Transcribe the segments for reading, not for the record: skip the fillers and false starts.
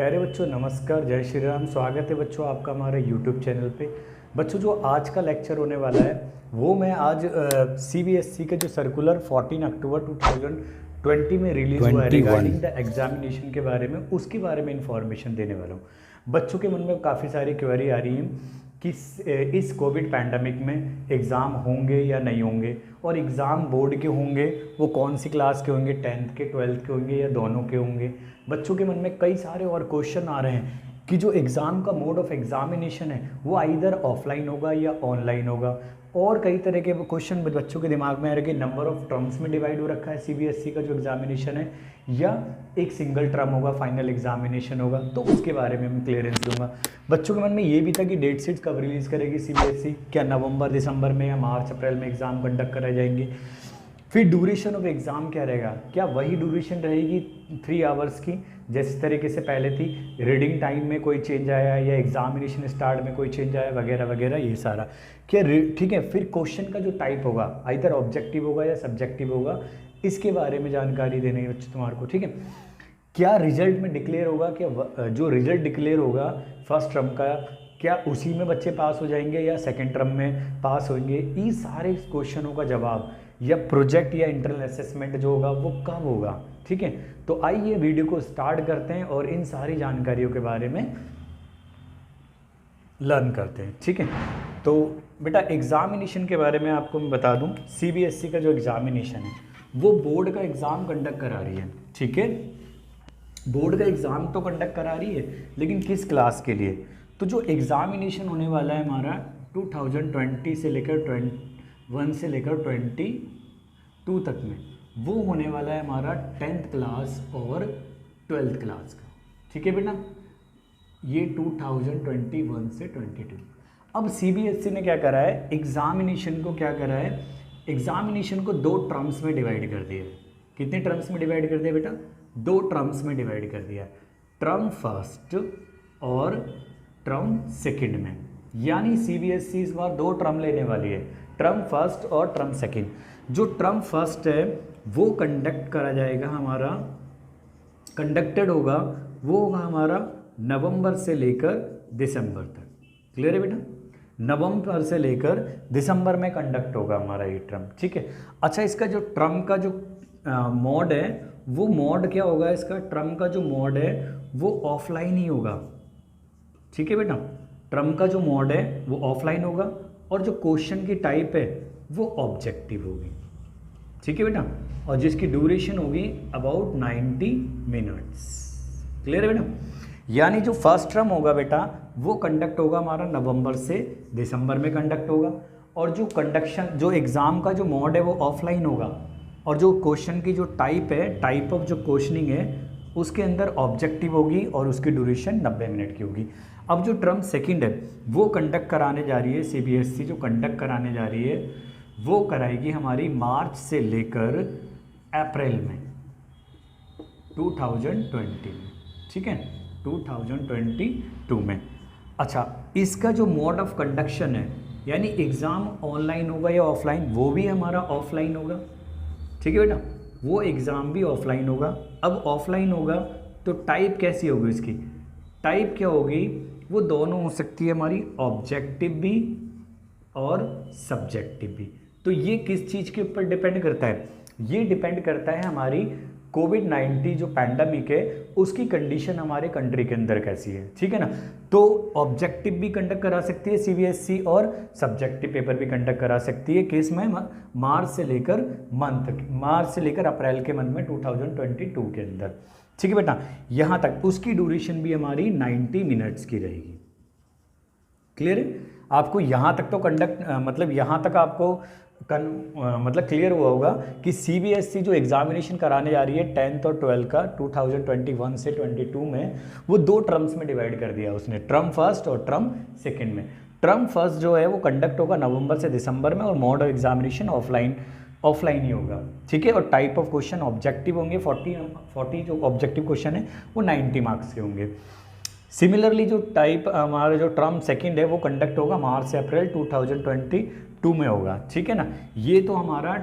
प्यारे बच्चों नमस्कार, जय श्री राम। स्वागत है बच्चों आपका हमारे यूट्यूब चैनल पे। बच्चों जो आज का लेक्चर होने वाला है वो मैं आज सीबीएसई के जो सर्कुलर 14 अक्टूबर 2020 में रिलीज़ हुआ है रिगार्डिंग द एग्जामिनेशन के बारे में, उसके बारे में इंफॉर्मेशन देने वाला हूँ। बच्चों के मन में काफ़ी सारी क्वेरी आ रही हैं कि इस कोविड पैंडमिक में एग्ज़ाम होंगे या नहीं होंगे, और एग्ज़ाम बोर्ड के होंगे वो कौन सी क्लास के होंगे, 10th के 12th के होंगे या दोनों के होंगे। बच्चों के मन में कई सारे और क्वेश्चन आ रहे हैं कि जो एग्ज़ाम का मोड ऑफ एग्जामिनेशन है वो आइदर ऑफलाइन होगा या ऑनलाइन होगा, और कई तरह के क्वेश्चन बच्चों के दिमाग में आ रहे कि नंबर ऑफ टर्म्स में डिवाइड हो रखा है सीबीएसई का जो एग्जामिनेशन है, या एक सिंगल टर्म होगा, फाइनल एग्जामिनेशन होगा। तो उसके बारे में मैं क्लियरेंस दूंगा। बच्चों के मन में ये भी था कि डेट शीट्स कब रिलीज़ करेगी सीबीएसई, क्या नवंबर दिसंबर में या मार्च अप्रैल में एग्ज़ाम कंडक्ट कराए जाएंगे। फिर ड्यूरेशन ऑफ एग्ज़ाम क्या रहेगा, क्या वही ड्यूरेशन रहेगी 3 आवर्स की जिस तरीके से पहले थी, रीडिंग टाइम में कोई चेंज आया या एग्जामिनेशन स्टार्ट में कोई चेंज आया वगैरह वगैरह, ये सारा क्या ठीक है। फिर क्वेश्चन का जो टाइप होगा आइदर ऑब्जेक्टिव होगा या सब्जेक्टिव होगा, इसके बारे में जानकारी देनी है बच्चों तुम्हारे को, ठीक है। क्या रिजल्ट में डिक्लेयर होगा, क्या जो रिजल्ट डिक्लेयर होगा फर्स्ट टर्म का, क्या उसी में बच्चे पास हो जाएंगे या सेकेंड टर्म में पास होंगे। ये सारे क्वेश्चनों का जवाब, या प्रोजेक्ट या इंटरनल असेसमेंट जो होगा वो कब होगा, ठीक है। तो आइए वीडियो को स्टार्ट करते हैं और इन सारी जानकारियों के बारे में लर्न करते हैं, ठीक है। तो बेटा एग्जामिनेशन के बारे में आपको मैं बता दूं, सीबीएसई का जो एग्जामिनेशन है वो बोर्ड का एग्ज़ाम कंडक्ट करा रही है, ठीक है। बोर्ड का एग्ज़ाम तो कंडक्ट करा रही है, लेकिन किस क्लास के लिए। तो जो एग्ज़ामिनेशन होने वाला है हमारा 2020 से लेकर 21 से लेकर 22 तक में, वो होने वाला है हमारा 10th क्लास और 12th क्लास का, ठीक है बेटा। ये 2021 से 22। अब सीबीएसई ने क्या करा है, एग्जामिनेशन को क्या करा है, एग्जामिनेशन को 2 टर्म्स में डिवाइड कर दिया है। कितने टर्म्स में डिवाइड कर दिया बेटा, 2 टर्म्स में डिवाइड कर दिया, टर्म फर्स्ट और टर्म सेकंड में। यानी सीबीएसई इस बार 2 टर्म लेने वाली है, टर्म फर्स्ट और टर्म सेकंड। जो टर्म फर्स्ट है वो कंडक्ट करा जाएगा हमारा, कंडक्टेड होगा वो होगा हमारा नवंबर से लेकर दिसंबर तक। क्लियर है बेटा, नवंबर से लेकर दिसंबर में कंडक्ट होगा हमारा ये टर्म, ठीक है। अच्छा, इसका जो टर्म का जो मोड है वो मोड क्या होगा, इसका टर्म का जो मोड है वो ऑफलाइन ही होगा, ठीक है बेटा। टर्म का जो मोड है वो ऑफलाइन होगा, और जो क्वेश्चन की टाइप है वो ऑब्जेक्टिव होगी, ठीक है बेटा, और जिसकी ड्यूरेशन होगी अबाउट 90 मिनट्स। क्लियर है बेटा। यानी जो फर्स्ट टर्म होगा बेटा वो कंडक्ट होगा हमारा नवंबर से दिसंबर में कंडक्ट होगा, और जो कंडक्शन जो एग्ज़ाम का जो मोड है वो ऑफलाइन होगा, और जो क्वेश्चन की जो टाइप है, टाइप ऑफ जो क्वेश्चनिंग है उसके अंदर ऑब्जेक्टिव होगी और उसकी ड्यूरेशन 90 मिनट की होगी। अब जो टर्म सेकंड है वो कंडक्ट कराने जा रही है सीबीएसई, जो कंडक्ट कराने जा रही है वो कराएगी हमारी मार्च से लेकर अप्रैल में 2020 में, ठीक है, 2022 में। अच्छा, इसका जो मोड ऑफ कंडक्शन है, यानी एग्ज़ाम ऑनलाइन होगा या ऑफलाइन, वो भी हमारा ऑफलाइन होगा, ठीक है बेटा, वो एग्ज़ाम भी ऑफलाइन होगा। अब ऑफलाइन होगा तो टाइप कैसी होगी इसकी, टाइप क्या होगी, वो दोनों हो सकती है हमारी, ऑब्जेक्टिव भी और सब्जेक्टिव भी। तो ये किस चीज़ के ऊपर डिपेंड करता है, ये डिपेंड करता है हमारी कोविड-19 जो पैंडमिक है उसकी कंडीशन हमारे कंट्री के अंदर कैसी है, ठीक है ना। तो ऑब्जेक्टिव भी कंडक्ट करा सकती है सीबीएसई और सब्जेक्टिव पेपर भी कंडक्ट करा सकती है, किस में, मार्च से लेकर अप्रैल के मंथ में 2022 के अंदर, ठीक है बेटा। यहाँ तक उसकी ड्यूरेशन भी हमारी 90 मिनट्स की रहेगी। क्लियर है आपको, यहाँ तक तो कंडक्ट मतलब यहाँ तक आपको मतलब क्लियर हुआ होगा कि सीबीएसई जो एग्जामिनेशन कराने जा रही है 10th और 12th का 2021 से 22 में, वो 2 टर्म्स में डिवाइड कर दिया उसने, टर्म फर्स्ट और टर्म सेकंड में। टर्म फर्स्ट जो है वो कंडक्ट होगा नवंबर से दिसंबर में, और मोड ऑफ एग्जामिनेशन ऑफलाइन ही होगा, ठीक है। और टाइप ऑफ क्वेश्चन ऑब्जेक्टिव होंगे, 40 जो ऑब्जेक्टिव क्वेश्चन है वो 90 मार्क्स के होंगे। सिमिलरली जो टाइप हमारा जो टर्म सेकंड है वो कंडक्ट होगा मार्च से अप्रैल 2022 में होगा, ठीक है ना। ये तो हमारा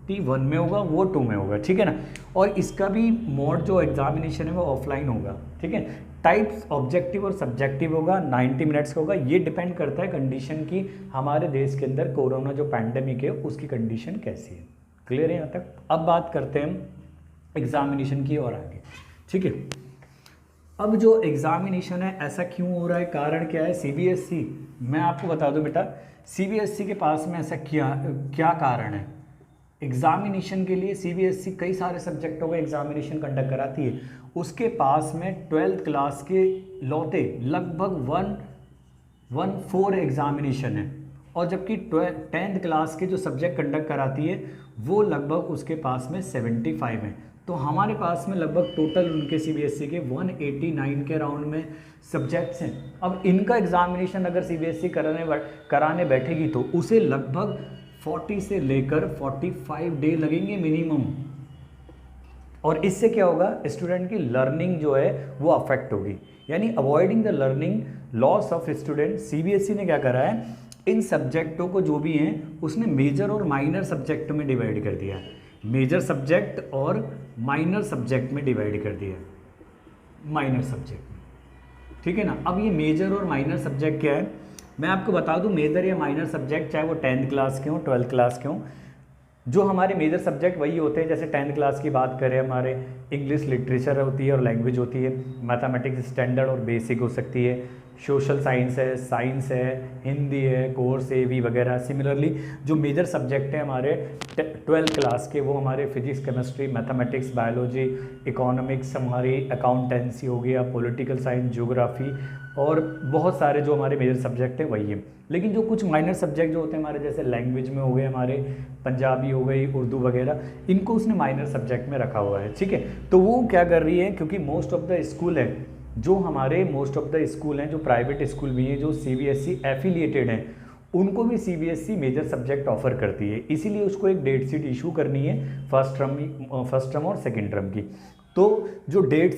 2021 में होगा, वो 2 में होगा, ठीक है ना। और इसका भी मोड जो एग्जामिनेशन है वो ऑफलाइन होगा, ठीक है। टाइप्स ऑब्जेक्टिव और सब्जेक्टिव होगा, 90 मिनट्स का होगा। ये डिपेंड करता है कंडीशन की, हमारे देश के अंदर कोरोना जो पैंडेमिक है उसकी कंडीशन कैसी है। क्लियर है यहाँ तक। अब बात करते हैं हम एग्जामिनेशन की और आगे, ठीक है। अब जो एग्जामिनेशन है ऐसा क्यों हो रहा है, कारण क्या है। सीबीएसई, मैं आपको बता दूं बेटा, सीबीएसई के पास में ऐसा क्या कारण है एग्जामिनेशन के लिए। सीबीएसई कई सारे सब्जेक्टों का एग्जामिनेशन कंडक्ट कराती है। उसके पास में 12th क्लास के लौते लगभग 114 एग्जामिनेशन है, और जबकि 10th क्लास के जो सब्जेक्ट कंडक्ट कराती है वो लगभग उसके पास में 75 हैं। तो हमारे पास में लगभग टोटल उनके सीबीएसई के 189 के राउंड में सब्जेक्ट्स हैं। अब इनका एग्जामिनेशन अगर सीबीएसई कराने बैठेगी तो उसे लगभग 40 से लेकर 45 डे लगेंगे मिनिमम। और इससे क्या होगा, स्टूडेंट की लर्निंग जो है वो अफेक्ट होगी, यानी avoiding the learning loss of student. CBSE ने क्या करा है, इन सब्जेक्टों को जो भी हैं उसने मेजर और माइनर सब्जेक्ट में डिवाइड कर दिया है। मेजर सब्जेक्ट और माइनर सब्जेक्ट में डिवाइड कर दिया है, माइनर सब्जेक्ट, ठीक है ना। अब ये मेजर और माइनर सब्जेक्ट क्या है, मैं आपको बता दूं। मेजर या माइनर सब्जेक्ट चाहे वो 10th क्लास के हों, 12th क्लास के हों, जो हमारे मेजर सब्जेक्ट वही होते हैं। जैसे 10th क्लास की बात करें, हमारे इंग्लिश लिटरेचर होती है और लैंग्वेज होती है, मैथमेटिक्स स्टैंडर्ड और बेसिक हो सकती है, सोशल साइंस है, हिंदी है, कोर्स एवी वगैरह। सिमिलरली जो मेजर सब्जेक्ट हैं हमारे 12th क्लास के, वो हमारे physics, chemistry, mathematics, biology, economics, हमारी अकाउंटेंसी हो गया, पॉलिटिकल साइंस, ज्योग्राफी, और बहुत सारे जो हमारे मेजर सब्जेक्ट हैं वही है। लेकिन जो कुछ माइनर सब्जेक्ट जो होते हैं हमारे, जैसे लैंग्वेज में हो गए हमारे पंजाबी हो गई, उर्दू वगैरह, इनको उसने माइनर सब्जेक्ट में रखा हुआ है, ठीक है। तो वो क्या कर रही है, क्योंकि मोस्ट ऑफ द स्कूल है, जो हमारे मोस्ट ऑफ द स्कूल हैं, जो प्राइवेट स्कूल भी हैं, जो सीबीएसई एफिलिएटेड हैं, उनको भी सीबीएसई मेजर सब्जेक्ट ऑफर करती है। इसीलिए उसको एक डेट शीट इशू करनी है फर्स्ट टर्म और सेकेंड टर्म की। तो जो डेट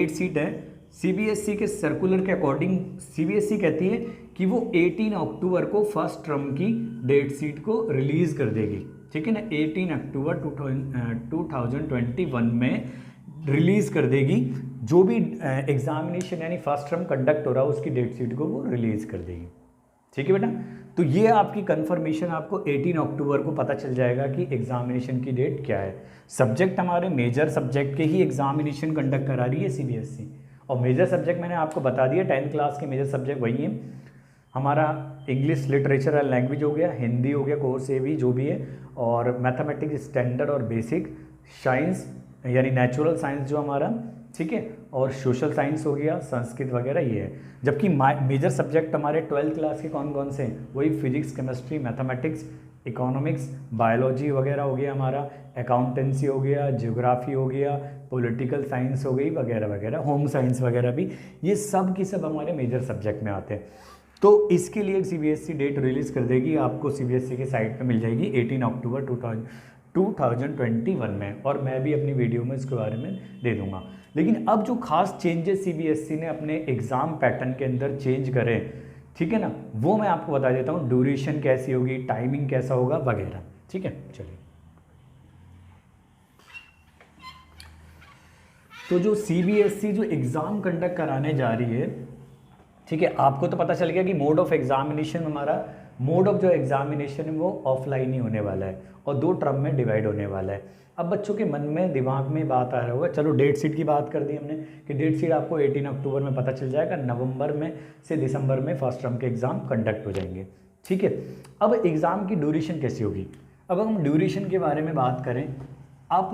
शीट है सीबीएसई के सर्कुलर के अकॉर्डिंग, सीबीएसई कहती है कि वो 18 अक्टूबर को फर्स्ट टर्म की डेट शीट को रिलीज़ कर देगी, ठीक है ना। 18 अक्टूबर 2021 में रिलीज़ कर देगी। जो भी एग्जामिनेशन यानी फर्स्ट टर्म कंडक्ट हो रहा है उसकी डेट शीट को वो रिलीज़ कर देगी, ठीक है बेटा। तो ये आपकी कंफर्मेशन, आपको 18 अक्टूबर को पता चल जाएगा कि एग्जामिनेशन की डेट क्या है। सब्जेक्ट हमारे मेजर सब्जेक्ट के ही एग्जामिनेशन कंडक्ट करा रही है सीबीएसई, और मेजर सब्जेक्ट मैंने आपको बता दिया 10th क्लास के मेजर सब्जेक्ट वही है हमारा। इंग्लिश लिटरेचर एंड लैंग्वेज हो गया, हिंदी हो गया, कोर्स ए भी जो भी है, और मैथमेटिक्स स्टैंडर्ड और बेसिक, साइंस यानी नेचुरल साइंस जो हमारा, ठीक है, और सोशल साइंस हो गया, संस्कृत वगैरह ये है। जबकि मेजर सब्जेक्ट हमारे 12th क्लास के कौन कौन से हैं, वही physics, chemistry, mathematics, economics, biology वगैरह हो गया हमारा, अकाउंटेंसी हो गया, ज्योग्राफी हो गया, पॉलिटिकल साइंस हो गई वगैरह वगैरह, होम साइंस वगैरह भी, ये सब की सब हमारे मेजर सब्जेक्ट में आते हैं। तो इसके लिए सीबीएसई डेट रिलीज़ कर देगी, आपको सीबीएसई के साइट पे मिल जाएगी 18 अक्टूबर 2021 में, और मैं भी अपनी वीडियो में इसके बारे में दे दूंगा। लेकिन अब जो खास चेंजेस सीबीएसई ने अपने एग्ज़ाम पैटर्न के अंदर चेंज करे, ठीक है ना, वो मैं आपको बता देता हूँ। ड्यूरेशन कैसी होगी, टाइमिंग कैसा होगा वगैरह, ठीक है। चलिए, तो जो सीबीएसई जो एग्ज़ाम कंडक्ट कराने जा रही है, ठीक है, आपको तो पता चल गया कि मोड ऑफ एग्जामिनेशन हमारा, मोड ऑफ जो एग्जामिनेशन है वो ऑफलाइन ही होने वाला है और 2 टर्म में डिवाइड होने वाला है। अब बच्चों के मन में दिमाग में बात आ रहा होगा, चलो डेट शीट की बात कर दी हमने कि डेट शीट आपको 18 अक्टूबर में पता चल जाएगा, नवंबर में से दिसंबर में फर्स्ट टर्म के एग्ज़ाम कंडक्ट हो जाएंगे, ठीक है। अब एग्ज़ाम की ड्यूरेशन कैसी होगी, अब हम ड्यूरेशन के बारे में बात करें। अब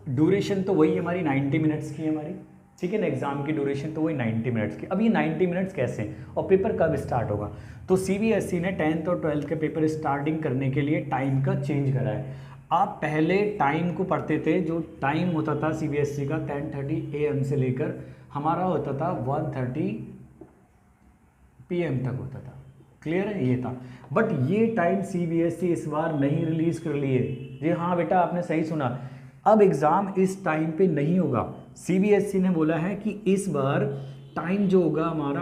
ड्यूरेशन तो वही हमारी 90 मिनट्स की है हमारी, ठीक है ना। एग्जाम की ड्यूरेशन तो वही 90 मिनट्स की। अब ये 90 मिनट्स कैसे और पेपर कब स्टार्ट होगा, तो सीबीएसई ने 10th और 12th के पेपर स्टार्टिंग करने के लिए टाइम का चेंज करा है। आप पहले टाइम को पढ़ते थे, जो टाइम होता था सीबीएसई का 10:30 AM से लेकर हमारा होता था 1:30 PM तक होता था, क्लियर है, ये था। बट ये टाइम सीबीएसई इस बार नहीं रिलीज़ कर लिए। जी हाँ बेटा, आपने सही सुना, अब एग्ज़ाम इस टाइम पे नहीं होगा। सीबीएसई ने बोला है कि इस बार टाइम जो होगा हमारा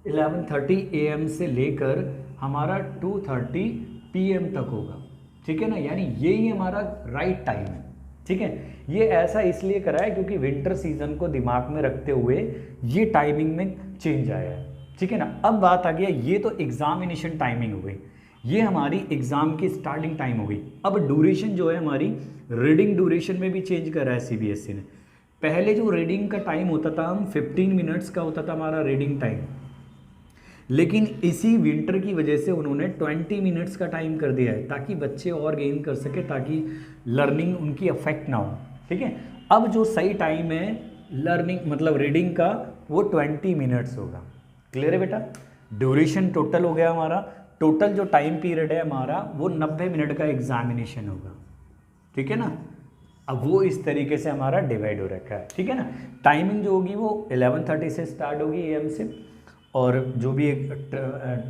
11:30 AM से लेकर हमारा 2:30 PM तक होगा, ठीक है ना, यानी यही हमारा राइट टाइम है। ठीक है, ये ऐसा इसलिए करा है क्योंकि विंटर सीजन को दिमाग में रखते हुए ये टाइमिंग में चेंज आया है। ठीक है ना, अब बात आ गया, ये तो एग्जामिनेशन टाइमिंग हो गई, ये हमारी एग्जाम की स्टार्टिंग टाइम हो गई। अब ड्यूरेशन जो है हमारी रीडिंग ड्यूरेशन में भी चेंज करा है सीबीएसई ने। पहले जो रीडिंग का टाइम होता था, हम 15 मिनट्स का होता था हमारा रीडिंग टाइम, लेकिन इसी विंटर की वजह से उन्होंने 20 मिनट्स का टाइम कर दिया है ताकि बच्चे और गेन कर सके, ताकि लर्निंग उनकी अफेक्ट ना हो। ठीक है, अब जो सही टाइम है लर्निंग मतलब रीडिंग का वो 20 मिनट्स होगा। क्लियर है बेटा, ड्यूरेशन टोटल हो गया हमारा, टोटल जो टाइम पीरियड है हमारा वो 90 मिनट का एग्जामिनेशन होगा। ठीक है ना, अब वो इस तरीके से हमारा डिवाइड हो रखा है। ठीक है ना, टाइमिंग जो होगी वो 11:30 से स्टार्ट होगी AM से, और जो भी एक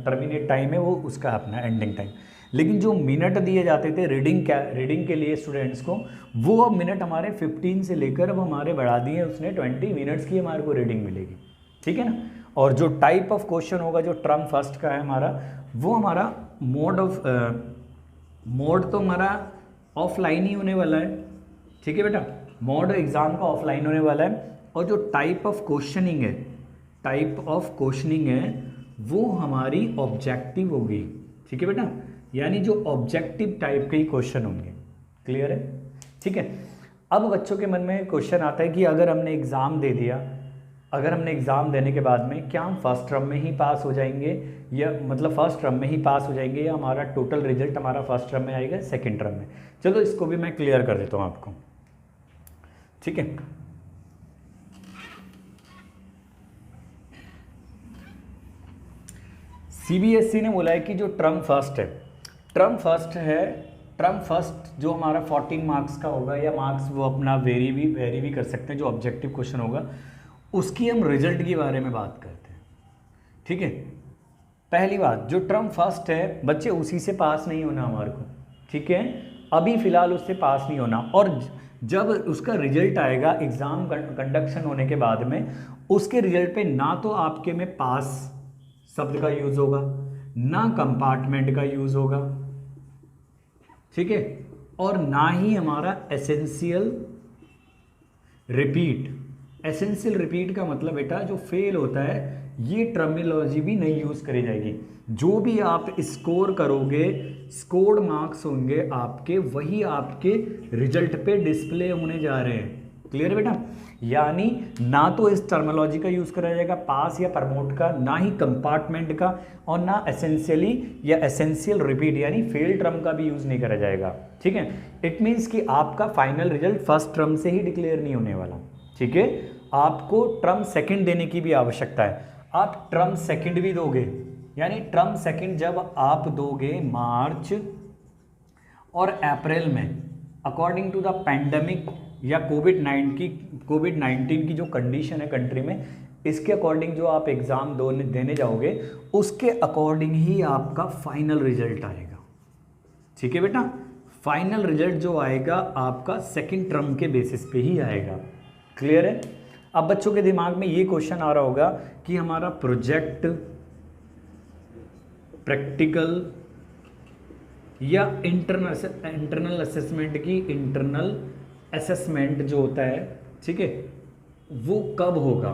टर्मिनेट टाइम है वो उसका अपना एंडिंग टाइम। लेकिन जो मिनट दिए जाते थे रीडिंग के लिए स्टूडेंट्स को, वो अब मिनट हमारे 15 से लेकर अब हमारे बढ़ा दिए उसने 20 मिनट्स की हमारे को रीडिंग मिलेगी। ठीक है ना, और जो टाइप ऑफ क्वेश्चन होगा जो टर्म फर्स्ट का है हमारा, वो हमारा मोड तो हमारा ऑफलाइन ही होने वाला है। ठीक है बेटा, मोड एग्जाम का ऑफलाइन होने वाला है, और जो टाइप ऑफ क्वेश्चनिंग है वो हमारी ऑब्जेक्टिव होगी। ठीक है बेटा, यानी जो ऑब्जेक्टिव टाइप के ही क्वेश्चन होंगे। क्लियर है, ठीक है। अब बच्चों के मन में क्वेश्चन आता है कि अगर हमने एग्ज़ाम दे दिया, अगर हमने एग्ज़ाम देने के बाद में क्या हम फर्स्ट टर्म में ही पास हो जाएंगे, या मतलब फर्स्ट टर्म में ही पास हो जाएंगे, या हमारा टोटल रिजल्ट हमारा फर्स्ट टर्म में आएगा सेकंड टर्म में। चलो इसको भी मैं क्लियर कर देता हूँ आपको। ठीक है, सीबीएसई ने बोला है कि जो टर्म फर्स्ट जो हमारा 14 मार्क्स का होगा, या मार्क्स वो अपना वेरी भी कर सकते हैं, जो ऑब्जेक्टिव क्वेश्चन होगा उसकी हम रिजल्ट के बारे में बात करते हैं। ठीक है, पहली बात जो टर्म फर्स्ट है बच्चे उसी से पास नहीं होना हमारे को। ठीक है, अभी फिलहाल उससे पास नहीं होना, और जब उसका रिजल्ट आएगा एग्ज़ाम कंडक्शन होने के बाद में, उसके रिजल्ट पे ना तो आपके में पास शब्द का यूज़ होगा, ना कंपार्टमेंट का यूज़ होगा। ठीक है, और ना ही हमारा एसेंशियल रिपीट का मतलब बेटा जो फेल होता है, ये टर्मिनोलॉजी भी नहीं यूज़ करी जाएगी। जो भी आप स्कोर करोगे, स्कोर्ड मार्क्स होंगे आपके, वही आपके रिजल्ट पे डिस्प्ले होने जा रहे हैं। क्लियर बेटा, यानी ना तो इस टर्मिनोलॉजी का यूज़ करा जाएगा पास या प्रमोट का, ना ही कंपार्टमेंट का, और ना एसेंशियली या एसेंशियल रिपीट यानी फेल टर्म का भी यूज़ नहीं करा जाएगा। ठीक है, इट मीन्स कि आपका फाइनल रिजल्ट फर्स्ट टर्म से ही डिक्लेयर नहीं होने वाला। ठीक है, आपको टर्म सेकंड देने की भी आवश्यकता है। आप टर्म सेकंड भी दोगे, यानी टर्म सेकंड जब आप दोगे मार्च और अप्रैल में, अकॉर्डिंग टू द पैंडमिक या कोविड-19 की जो कंडीशन है कंट्री में, इसके अकॉर्डिंग जो आप एग्ज़ाम देने जाओगे, उसके अकॉर्डिंग ही आपका फाइनल रिजल्ट आएगा। ठीक है बेटा, फाइनल रिजल्ट जो आएगा आपका सेकंड टर्म के बेसिस पे ही आएगा। क्लियर है। अब बच्चों के दिमाग में ये क्वेश्चन आ रहा होगा कि हमारा प्रोजेक्ट, प्रैक्टिकल या इंटरनल असेसमेंट की इंटरनल असेसमेंट जो होता है, ठीक है, वो कब होगा,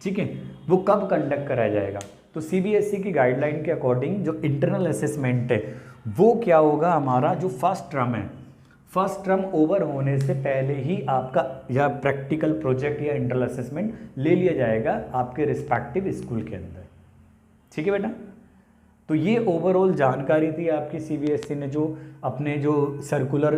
ठीक है, वो कब कंडक्ट कराया जाएगा। तो सीबीएसई की गाइडलाइन के अकॉर्डिंग जो इंटरनल असेसमेंट है वो क्या होगा, हमारा जो फर्स्ट टर्म है, फर्स्ट टर्म ओवर होने से पहले ही आपका या प्रैक्टिकल प्रोजेक्ट या इंटरनल असेसमेंट ले लिया जाएगा आपके रिस्पेक्टिव स्कूल के अंदर। ठीक है बेटा, तो ये ओवरऑल जानकारी थी आपकी सीबीएसई ने जो अपने जो सर्कुलर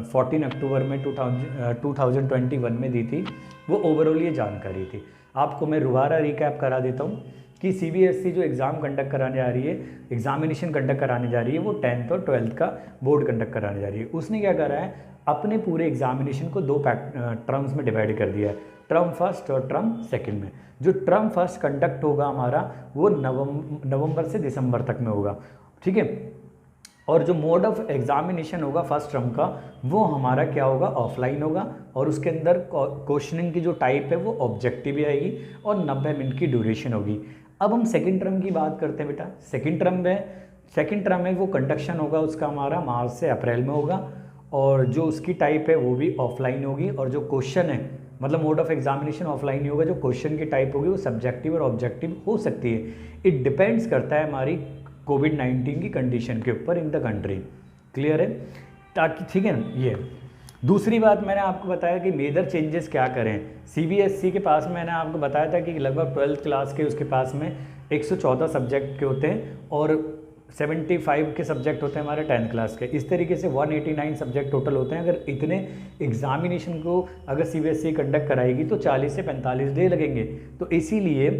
14 अक्टूबर में 2021 में दी थी, वो ओवरऑल ये जानकारी थी। आपको मैं दोबारा रिकैप करा देता हूँ कि सीबीएसई जो एग्ज़ाम कंडक्ट कराने जा रही है, एग्जामिनेशन कंडक्ट कराने जा रही है, वो 10th और 12th का बोर्ड कंडक्ट कराने जा रही है। उसने क्या करा है, अपने पूरे एग्जामिनेशन को दो टर्म्स में डिवाइड कर दिया है, टर्म फर्स्ट और टर्म सेकंड में। जो टर्म फर्स्ट कंडक्ट होगा हमारा वो नवंबर से दिसंबर तक में होगा। ठीक है, और जो मोड ऑफ एग्जामिनेशन होगा फर्स्ट टर्म का, वो हमारा क्या होगा, ऑफलाइन होगा, और उसके अंदर क्वेश्चनिंग की जो टाइप है वो ऑब्जेक्टिव भी आएगी और 90 मिनट की ड्यूरेशन होगी। अब हम सेकंड टर्म की बात करते हैं बेटा। सेकंड टर्म में सेकंड टर्म में वो कंडक्शन होगा उसका हमारा मार्च से अप्रैल में होगा, और जो उसकी टाइप है वो भी ऑफलाइन होगी, और जो क्वेश्चन है मतलब मोड ऑफ एग्जामिनेशन ऑफलाइन ही होगा, जो क्वेश्चन की टाइप होगी वो सब्जेक्टिव और ऑब्जेक्टिव हो सकती है। इट डिपेंड्स करता है हमारी कोविड-19 की कंडीशन के ऊपर इन द कंट्री। क्लियर है? ताकि ठीक है ना। ये दूसरी बात मैंने आपको बताया कि मेजर चेंजेस क्या करें। सीबीएसई के पास में मैंने आपको बताया था कि लगभग 12th क्लास के उसके पास में 114 सब्जेक्ट के होते हैं और 75 के सब्जेक्ट होते हैं हमारे 10th क्लास के। इस तरीके से 189 सब्जेक्ट टोटल होते हैं। अगर इतने एग्जामिनेशन को अगर सीबीएसई कंडक्ट कराएगी तो 40 से 45 डे लगेंगे। तो इसीलिए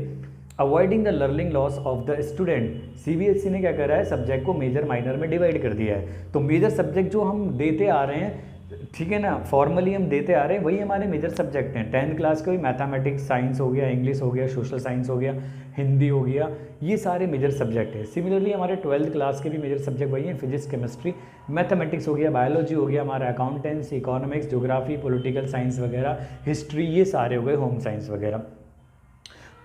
avoiding the learning loss of the student, CBSE ने क्या करा है, सब्जेक्ट को मेजर माइनर में डिवाइड कर दिया है। तो मेजर सब्जेक्ट जो हम देते आ रहे हैं, ठीक है ना, फॉर्मली हम देते आ रहे हैं, वही हमारे मेजर सब्जेक्ट हैं। 10th क्लास के भी मैथमेटिक्स, साइंस हो गया, इंग्लिश हो गया, सोशल साइंस हो गया, हिंदी हो गया, ये सारे मेजर सब्जेक्ट हैं। सिमिलरली हमारे 12th क्लास के भी मेजर सब्जेक्ट वही हैं, फिजिक्स, केमिस्ट्री, मैथमेटिक्स हो गया, बायोलॉजी हो गया, हमारा accountancy, economics, geography, political science वगैरह, हिस्ट्री, ये सारे हो गए, होम साइंस वगैरह।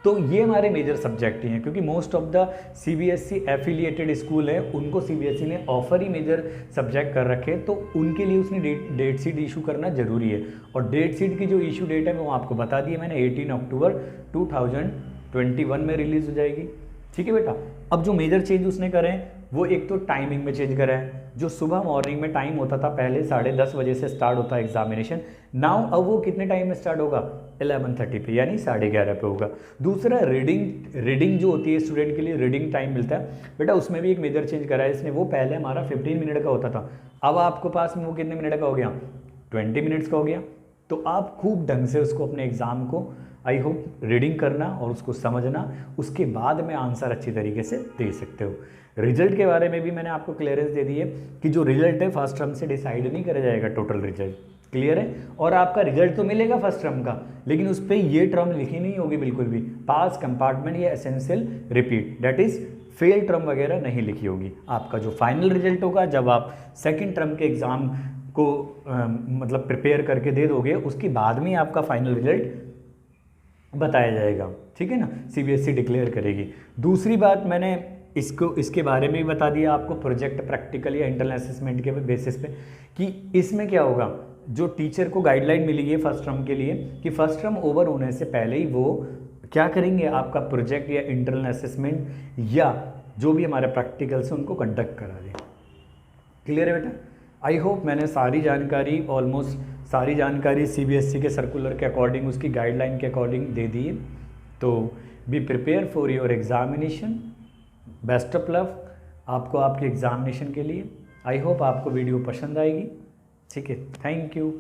तो ये हमारे मेजर सब्जेक्ट ही हैं, क्योंकि most of the CBSE affiliated school है, उनको सीबीएसई ने ऑफर ही मेजर सब्जेक्ट कर रखे, तो उनके लिए उसने डेट शीट इशू करना जरूरी है। और डेट शीट की जो इशू डेट है वो आपको बता दी है मैंने, 18 अक्टूबर 2021 में रिलीज हो जाएगी। ठीक है बेटा। अब जो मेजर चेंज उसने करे हैं वो एक तो टाइमिंग में चेंज करा है। जो सुबह मॉर्निंग में टाइम होता था पहले 10:30 बजे से स्टार्ट होता है एग्जामिनेशन, नाउ अब वो कितने टाइम में स्टार्ट होगा, 11:30 पे, यानी 11:30 पे होगा। दूसरा रीडिंग जो होती है स्टूडेंट के लिए रीडिंग टाइम मिलता है बेटा, उसमें भी एक मेजर चेंज करा है इसने। वो पहले हमारा 15 मिनट का होता था, अब आपके पास में वो कितने मिनट का हो गया, 20 मिनट्स का हो गया। तो आप खूब ढंग से उसको अपने एग्ज़ाम को आई होप रीडिंग करना और उसको समझना, उसके बाद में आंसर अच्छी तरीके से दे सकते हो। रिजल्ट के बारे में भी मैंने आपको क्लियरेंस दे दी है कि जो रिजल्ट है फर्स्ट टर्म से डिसाइड नहीं करा जाएगा टोटल रिजल्ट। क्लियर है? और आपका रिजल्ट तो मिलेगा फर्स्ट टर्म का, लेकिन उस पर ये टर्म लिखी नहीं होगी बिल्कुल भी, पास, कंपार्टमेंट या essential, repeat, that is fail term वगैरह नहीं लिखी होगी। आपका जो फाइनल रिजल्ट होगा जब आप सेकेंड टर्म के एग्ज़ाम को मतलब प्रिपेयर करके दे दोगे, उसके बाद में आपका फाइनल रिजल्ट बताया जाएगा। ठीक है ना, सीबीएसई डिक्लेयर करेगी। दूसरी बात मैंने इसके बारे में भी बता दिया आपको, प्रोजेक्ट, प्रैक्टिकल या इंटरनल असेसमेंट के बेसिस पे, कि इसमें क्या होगा, जो टीचर को गाइडलाइन मिली है फर्स्ट टर्म के लिए कि फर्स्ट टर्म ओवर होने से पहले ही वो क्या करेंगे, आपका प्रोजेक्ट या इंटरनल असेसमेंट या जो भी हमारे प्रैक्टिकल्स हैं उनको कंडक्ट करा दें। क्लियर है बेटा? आई होप मैंने सारी जानकारी, ऑलमोस्ट सारी जानकारी सीबीएसई के सर्कुलर के अकॉर्डिंग, उसकी गाइडलाइन के अकॉर्डिंग दे दी है। तो be prepare for your examination, best of luck आपको आपके एग्जामिनेशन के लिए। आई होप आपको वीडियो पसंद आएगी। ठीक है, थैंक यू।